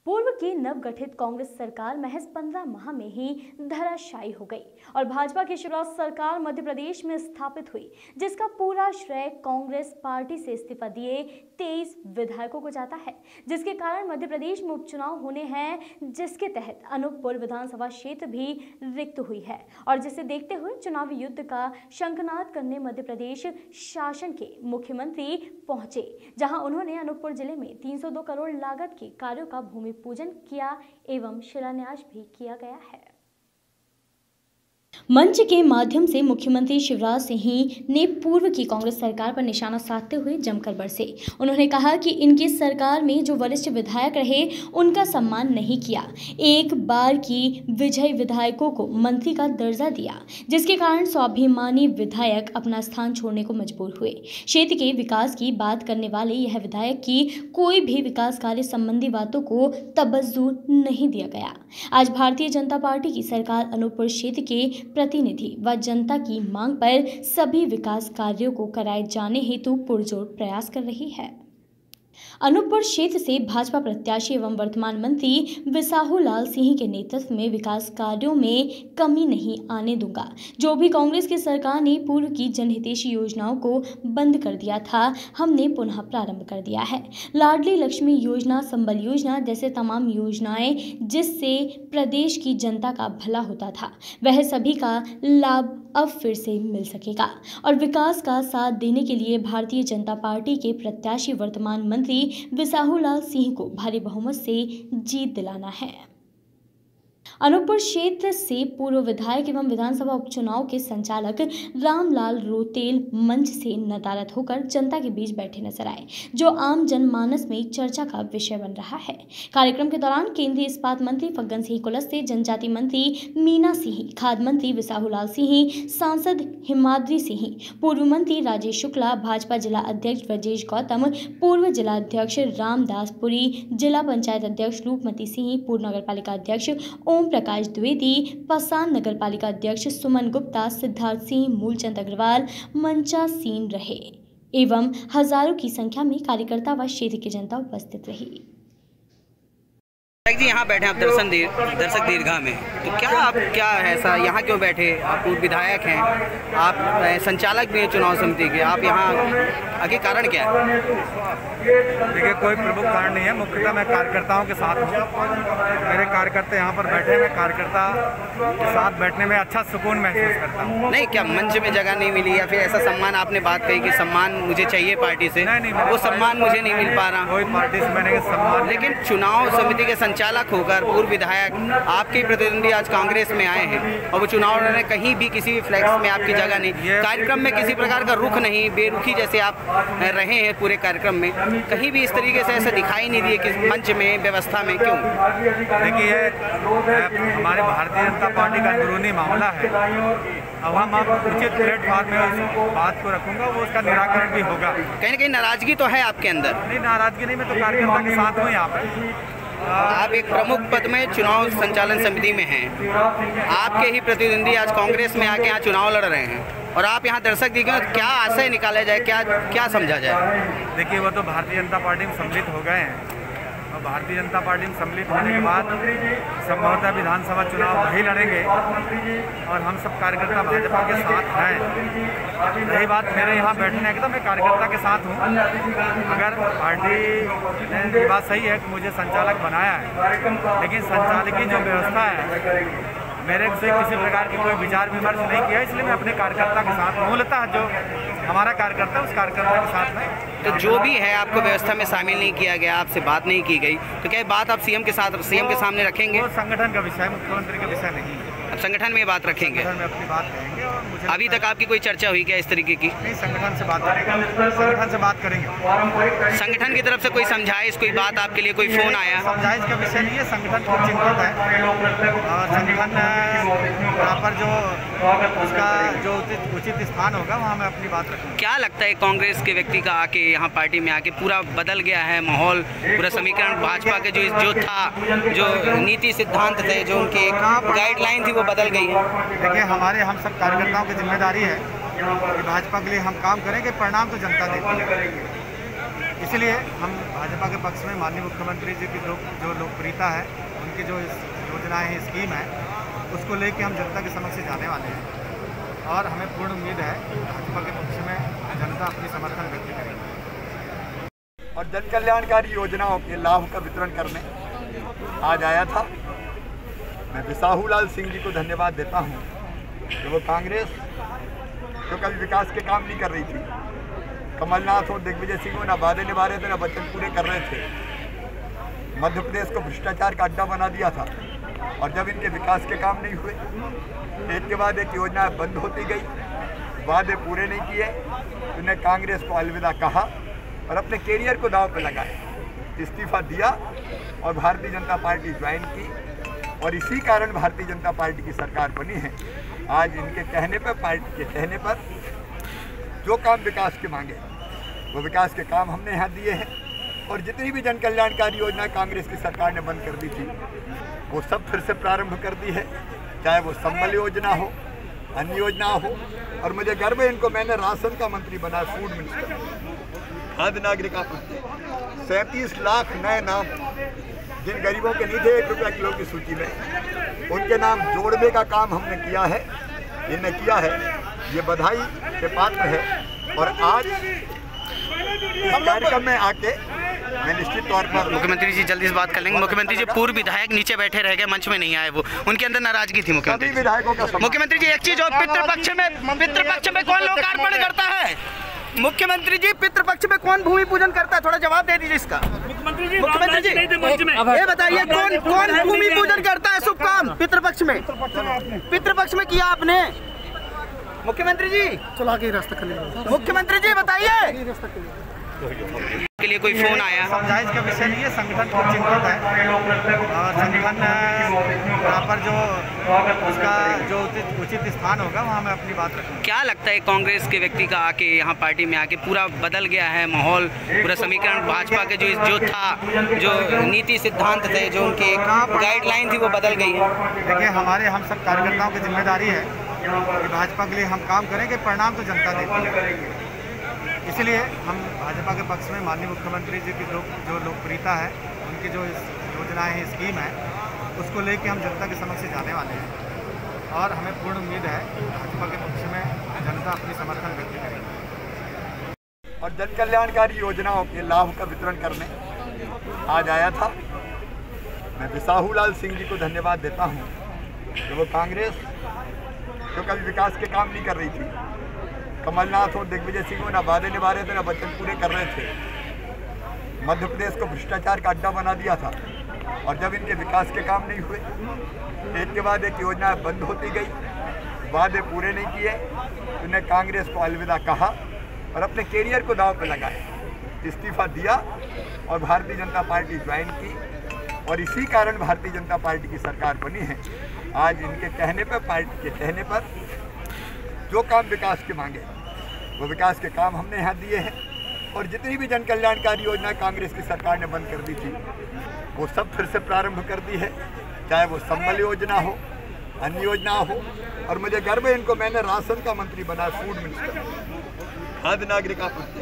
पूर्व की नवगठित कांग्रेस सरकार महज 15 माह में ही धराशायी हो गई और भाजपा की शिवराज सरकार मध्य प्रदेश में स्थापित हुई, जिसका पूरा श्रेय कांग्रेस पार्टी से इस्तीफा दिए 23 विधायकों को जाता है, जिसके कारण मध्य प्रदेश में उपचुनाव होने हैं, जिसके तहत अनूपपुर विधानसभा क्षेत्र भी रिक्त हुई है और जिसे देखते हुए चुनावी युद्ध का शंखनाद करने मध्य प्रदेश शासन के मुख्यमंत्री पहुंचे, जहां उन्होंने अनूपपुर जिले में 302 करोड़ लागत के कार्यों का भूमि पूजन किया एवं शिलान्यास भी किया गया है। मंच के माध्यम से मुख्यमंत्री शिवराज सिंह ने पूर्व की कांग्रेस सरकार पर निशाना साधते हुए जमकर बरसे। उन्होंने कहा कि इनकी सरकार में जो वरिष्ठ विधायक रहे उनका सम्मान नहीं किया, एक बार की विजयी विधायकों को मंत्री का दर्जा दिया, जिसके कारण स्वाभिमानी विधायक अपना स्थान छोड़ने को मजबूर हुए। क्षेत्र के विकास की बात करने वाले यह विधायक की कोई भी विकास कार्य संबंधी बातों को तवज्जो नहीं दिया गया। आज भारतीय जनता पार्टी की सरकार अनूपपुर क्षेत्र के प्रतिनिधि व जनता की मांग पर सभी विकास कार्यों को कराए जाने हेतु पुरजोर प्रयास कर रही है। अनूपपुर क्षेत्र से भाजपा प्रत्याशी एवं वर्तमान मंत्री बिसाहू लाल सिंह के नेतृत्व में विकास कार्यों में कमी नहीं आने दूंगा। जो भी कांग्रेस की सरकार ने पूर्व की जनहितैषी योजनाओं को बंद कर दिया था, हमने पुनः प्रारंभ कर दिया है। लाडली लक्ष्मी योजना, संबल योजना जैसे तमाम योजनाएं जिससे प्रदेश की जनता का भला होता था, वह सभी का लाभ अब फिर से मिल सकेगा और विकास का साथ देने के लिए भारतीय जनता पार्टी के प्रत्याशी वर्तमान मंत्री बिसाहू लाल सिंह को भारी बहुमत से जीत दिलाना है। अनूपपुर क्षेत्र से पूर्व विधायक एवं विधानसभा उपचुनाव के संचालक रामलाल रोतेल मंच से नदारद होकर जनता के बीच बैठे नजर आए, जो आम जनमानस में चर्चा का विषय बन रहा है। कार्यक्रम के दौरान केंद्रीय इस्पात मंत्री फग्गन सिंह कुलस्ते, जनजाति मंत्री मीना सिंह, खाद्य मंत्री बिसाहू लाल सिंह, सांसद हिमाद्री सिंह, पूर्व मंत्री राजेश शुक्ला, भाजपा जिला अध्यक्ष ब्रजेश गौतम, पूर्व जिला अध्यक्ष रामदास पुरी, जिला पंचायत अध्यक्ष रूपमती सिंह, पूर्व नगर पालिका अध्यक्ष ओम प्रकाश द्विवेदी, पसान नगर पालिका अध्यक्ष सुमन गुप्ता, सिद्धार्थ सिंह, मूलचंद अग्रवाल मंचासीन रहे एवं हजारों की संख्या में कार्यकर्ता व क्षेत्र की जनता उपस्थित रही। जी यहाँ बैठे आप दर्शक दीर्घा में, तो क्या है ऐसा, यहाँ क्यों बैठे? आप पूर्व विधायक हैं, आप संचालक भी हैं चुनाव समिति के, आप यहाँ आगे कारण क्या है? देखिए, कोई प्रमुख कारण नहीं है, मुख्यतः मैं कार्यकर्ताओं के साथ हूँ। मेरे कार्यकर्ता यहाँ पर बैठे, मैं कार्यकर्ता के साथ बैठने में अच्छा सुकून महसूस करता हूँ। नहीं, क्या मंच में जगह नहीं मिली या फिर ऐसा सम्मान? आपने बात कही कि सम्मान मुझे चाहिए पार्टी से, नहीं, वो सम्मान मुझे नहीं मिल पा रहा। कोई पार्टी से मैंने सम्मान, लेकिन चुनाव समिति के संचालक होकर पूर्व विधायक आपके प्रतिनिधि आज कांग्रेस में आए हैं और वो चुनाव लड़ रहे, कहीं भी किसी भी फ्लैक्स में आपकी जगह नहीं, कार्यक्रम में किसी प्रकार का रुख नहीं, बेरुखी जैसे आप रहे हैं पूरे कार्यक्रम में, कहीं भी इस तरीके से ऐसा दिखाई नहीं दिए कि मंच में, व्यवस्था में, क्यों? देखिए, हमारे भारतीय जनता पार्टी का अंदरूनी मामला है। अब हम उचित प्लेटफॉर्म में उस बात को रखूंगा, वो उसका निराकरण भी होगा। कहीं ना कहीं नाराजगी तो है आपके अंदर? नहीं, नाराजगी नहीं, मैं तो कार्यकर्ता के साथ हूँ यहाँ पर। आप एक प्रमुख पद में चुनाव संचालन समिति में हैं, आपके ही प्रतिनिधि आज कांग्रेस में आके यहाँ चुनाव लड़ रहे हैं और आप यहाँ दर्शक दिखे, क्या आशय निकाला जाए, क्या समझा जाए? देखिए, वो तो भारतीय जनता पार्टी में सम्मिलित हो गए हैं और भारतीय जनता पार्टी में सम्मिलित होने के बाद संभवतः विधानसभा चुनाव वही लड़ेंगे और हम सब कार्यकर्ता भाजपा के साथ हैं। रही बात मेरे यहाँ बैठने की, तो मैं कार्यकर्ता के साथ हूँ। अगर पार्टी ने, ये बात सही है कि मुझे संचालक बनाया है, लेकिन संचालक की जो व्यवस्था है, मेरे से किसी प्रकार की कोई विचार विमर्श नहीं किया, इसलिए मैं अपने कार्यकर्ता के साथ, मूलतः जो हमारा कार्यकर्ता उस कार्यकर्ता के साथ में। तो जो भी है, आपको व्यवस्था में शामिल नहीं किया गया, आपसे बात नहीं की गई, तो क्या बात आप सीएम के सामने रखेंगे? वो संगठन का विषय, मुख्यमंत्री का विषय नहीं है। अब संगठन में बात रखेंगे? संगठन में अपनी बात करेंगे। और मुझे अभी तक आपकी कोई चर्चा हुई क्या इस तरीके की? नहीं, संगठन से बात करेंगे, संगठन से बात करेंगे। संगठन की तरफ से कोई समझाइश, कोई बात आपके लिए, कोई फोन आया? समझाइश का विषय नहीं है, संगठन को चिंतित है और संगठन यहाँ पर जो उसका जो उचित स्थान होगा वहाँ मैं अपनी बात रखूँगा। क्या लगता है कांग्रेस के व्यक्ति का आके यहाँ पार्टी में आके पूरा बदल गया है माहौल, पूरा समीकरण भाजपा के जो था, जो नीति सिद्धांत थे, जो उनके गाइडलाइन थी, वो बदल गई है? देखिए, हम सब कार्यकर्ताओं की जिम्मेदारी है कि भाजपा के लिए हम काम करेंगे, परिणाम तो जनता देती है। इसलिए हम भाजपा के पक्ष में माननीय मुख्यमंत्री जी की जो लोकप्रियता है, उनकी जो योजनाएं हैं, स्कीम है, उसको लेके हम जनता के समक्ष जाने वाले हैं और हमें पूर्ण उम्मीद है भाजपा के पक्ष में जनता अपनी समर्थन व्यक्त करेगी। और जन कल्याणकारी योजनाओं के लाभ का वितरण करने आज आया था। मैं बिसाहू लाल सिंह जी को धन्यवाद देता हूँ कि वो कांग्रेस जो कभी विकास के काम नहीं कर रही थी, कमलनाथ और दिग्विजय सिंह को ना वादे निभा रहे थे ना वचन पूरे कर रहे थे। मध्य प्रदेश को भ्रष्टाचार का अड्डा बना दिया था और जब इनके विकास के काम नहीं हुए, एक के बाद एक योजना बंद होती गई, वादे पूरे नहीं किए, उन्हें कांग्रेस को अलविदा कहा और अपने कैरियर को दांव पर लगाए, इस्तीफा दिया और भारतीय जनता पार्टी ज्वाइन की और इसी कारण भारतीय जनता पार्टी की सरकार बनी है। आज इनके कहने पर, पार्टी के कहने पर जो काम विकास के मांगे वो विकास के काम हमने यहाँ दिए हैं और जितनी भी जन कल्याणकारी योजना कांग्रेस की सरकार ने बंद कर दी थी वो सब फिर से प्रारंभ कर दी है, चाहे वो संबल योजना हो, अन्य योजना हो। और मुझे गर्व है इनको मैंने राशन का मंत्री बनाया, फूड मिनिस्टर, खाद्य नागरिक आपूर्ति। 37 लाख नए नाम जिन गरीबों के नहीं थे 1 रुपया किलो की सूची में, उनके नाम जोड़ने का काम हमने किया है, इन्हें किया है, ये बधाई के पात्र है। और आज इस कार्यक्रम में आके मैं निश्चित तौर पर मुख्यमंत्री जी जल्दी से बात कर लेंगे। मुख्यमंत्री जी पूर्व विधायक नीचे बैठे रह गए, मंच में नहीं आए, वो उनके अंदर नाराजगी थी। मुख्यमंत्री विधायकों का मुख्यमंत्री जी एक चीज और, पितृपक्ष में कौन लोकार्पण करता है? मुख्यमंत्री जी पितृपक्ष में कौन भूमि पूजन करता है? थोड़ा जवाब दे दीजिए इसका। मुख्यमंत्री जी ये बताइए कौन भूमि पूजन करता है? शुभ काम पितृपक्ष में किया आपने? मुख्यमंत्री जी चला के रास्ता कर लिया। मुख्यमंत्री जी बताइए के लिए कोई फोन आया? समझाइश का विषय नहीं है, संगठन को चिंतित है और संगठन यहाँ पर जो उसका जो उचित स्थान होगा वहाँ मैं अपनी बात रखूँगा। क्या लगता है कांग्रेस के व्यक्ति का आके यहाँ पार्टी में आके पूरा बदल गया है माहौल, पूरा समीकरण भाजपा के जो था, जो नीति सिद्धांत थे, जो उनके गाइडलाइन थी वो बदल गई है? देखिए हम सब कार्यकर्ताओं की जिम्मेदारी है कि भाजपा के लिए हम काम करेंगे, परिणाम तो जनता देती है। इसलिए हम भाजपा के पक्ष में माननीय मुख्यमंत्री जी की जो लोकप्रियता है, उनकी जो योजनाएं हैं, स्कीम है, उसको लेके हम जनता के समक्ष जाने वाले हैं और हमें पूर्ण उम्मीद है भाजपा के पक्ष में जनता अपनी समर्थन व्यक्त करेगी। और जन कल्याणकारी योजनाओं के लाभ का वितरण करने आज आया था। मैं बिसाहू लाल सिंह जी को धन्यवाद देता हूँ कि वो कांग्रेस जो कभी विकास के काम नहीं कर रही थी, कमलनाथ और दिग्विजय सिंह को ना वादे निभा रहे थे ना वचन पूरे कर रहे थे। मध्य प्रदेश को भ्रष्टाचार का अड्डा बना दिया था और जब इनके विकास के काम नहीं हुए, एक के बाद एक योजना बंद होती गई, वादे पूरे नहीं किए, उन्हें कांग्रेस को अलविदा कहा और अपने कैरियर को दांव पर लगाए, इस्तीफा दिया और भारतीय जनता पार्टी ज्वाइन की और इसी कारण भारतीय जनता पार्टी की सरकार बनी है। आज इनके कहने पर, पार्टी के कहने पर जो काम विकास के मांगे वो विकास के काम हमने यहाँ दिए हैं और जितनी भी जन कल्याणकारी योजना कांग्रेस की सरकार ने बंद कर दी थी वो सब फिर से प्रारंभ कर दी है, चाहे वो संबल योजना हो, अन्य योजना हो। और मुझे गर्व है इनको मैंने राशन का मंत्री बनाया, फूड मिनिस्टर, खाद्य नागरिक आपूर्ति।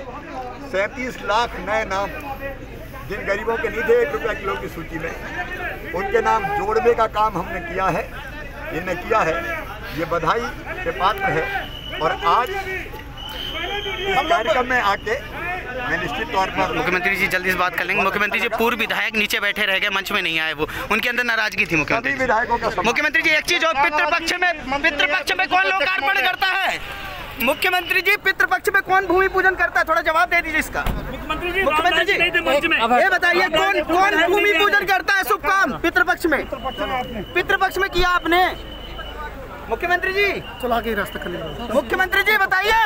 37 लाख नए नाम जिन गरीबों के नहीं थे 1 रुपया किलो की सूची में, उनके नाम जोड़ने का काम हमने किया है, इन्हें किया है, ये बधाई के पात्र है। और आज इस कार्यक्रम में आके मैं निश्चित तौर पर मुख्यमंत्री जी जल्दी से बात कर लेंगे। मुख्यमंत्री जी पूर्व विधायक नीचे बैठे रह गए, मंच में नहीं आए, वो उनके अंदर नाराजगी थी। मुख्यमंत्री जी एक चीज और, पितृपक्ष में कौन लोकार्पण करता है? मुख्यमंत्री जी पितृपक्ष में कौन भूमि पूजन करता है? थोड़ा जवाब दे दीजिए इसका। मुख्यमंत्री जी ये बताइए कौन भूमि पूजन करता है? शुभ काम पितृपक्ष में किया आपने? मुख्यमंत्री जी चला के रास्ता कर लिया। मुख्यमंत्री जी बताइए